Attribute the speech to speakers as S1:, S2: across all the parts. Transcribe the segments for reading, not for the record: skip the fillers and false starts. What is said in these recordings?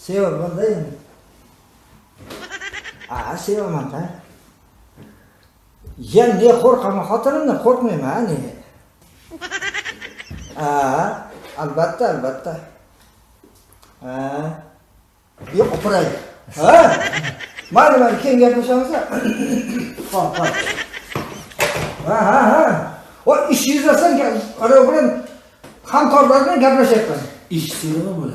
S1: Sevaman-da endi. Sevaman-da. Ya ne qo'rqaman, xotinimdan qo'rqmayman, ne. Albatta. Yo'q, o'piray. Mayli, keyin gaplashamiz. Xo'p. O ish yuzasidan ana bilan hamkorlar bilan gaplashyapman.
S2: İş sırrı mı?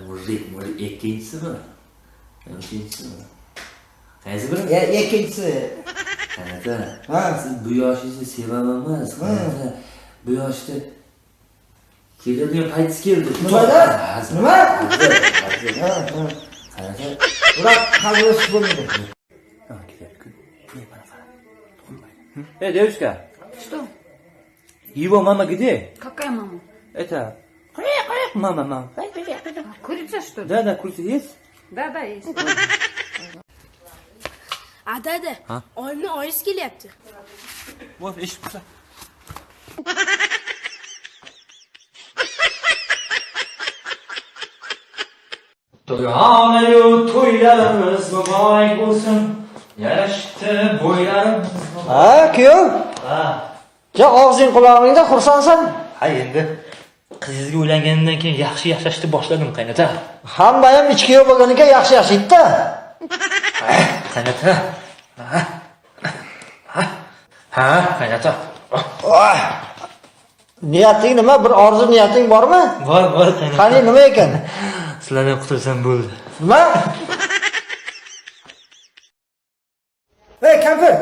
S2: Muzik, ikkinchisi mi? Uchinchisi mi? Qaysi biri?
S1: Ikkinchisi.
S2: Qanata. Siz bu yoshingizni sevaman emas. Qanata. Bu yoshda keladigan paytingiz keldi.
S1: Nimada? Nima?
S2: Qanata.
S1: Ular qalbingiz bo'lmaydi.
S2: Девочка.
S3: Что?
S2: Его мама где?
S3: Какая мама?
S2: Это... Мама.
S3: Курица, что ли?
S2: Да, курица есть?
S3: Да, есть.
S4: Dada, oyimni oyisi kelyapti.
S2: Вот, eshik qilsa. To'yona-yu to'ylarimiz muborak bo'lsin. Yarashdi bo'ylarimiz.
S1: Kuyov? Ja, og'zing qulog'ingda xursandsan?
S2: Ha, endi qizingizga uylangandan keyin yaxshi yashashni boshladim, qaynota.
S1: Hamma ham ichki kuyov bo'lganiga yaxshi yashaydi-da.
S2: Qaynota. Qaynota.
S1: Niyating nima? Bir orzu niyating bormi?
S2: Bor, qaynota.
S1: Qani nima ekan?
S2: Sizlardan qutulsam bo'ldi.
S1: Nima? Ey kampir!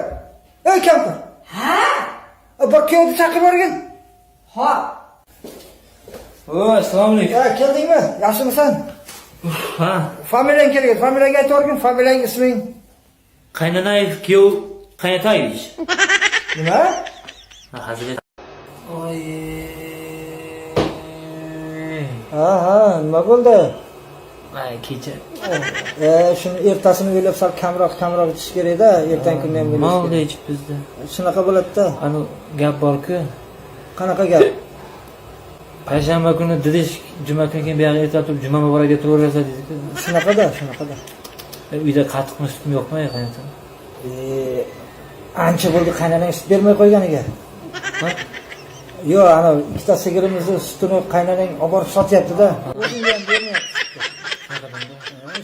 S1: Bak kuyovni chaqirib yuborgin.
S2: Assalomu alaykum.
S1: Keldingmi? Yaxshimisan? Familiyang kerak. Familiyangga aytib yuborgin, familiyang isming.
S2: Qaynanayev kuyov qaynotayevich.
S1: Nima?
S2: Hazrat. Oy.
S1: Nima bo'ldi?
S2: Kecha.
S1: Shuni ertasini o'ylab sal kamroq ichish kerak-da, ertangi kundan ham bo'lishi.
S2: Molda ichib bizda.
S1: Shunaqa bo'ladi-da.
S2: Ana gap bor-ku.
S1: Qanaqa gap?
S2: Payshanba kuni didish, juma kuni keyin bu yoqqa ertalab turib juma muborak aytaverasa dedi-ku.
S1: Shunaqada.
S2: Uyda qatiq sutim yo'qmi, qaynota?
S1: Ancha bo'ldi qaynanang sut bermay qo'yganiga. Yo'q, ana ikkita sigirimizni sutini qaynanang olib borib sotyapti-da. O'zingga ham bermayapti.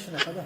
S1: Shunaqada.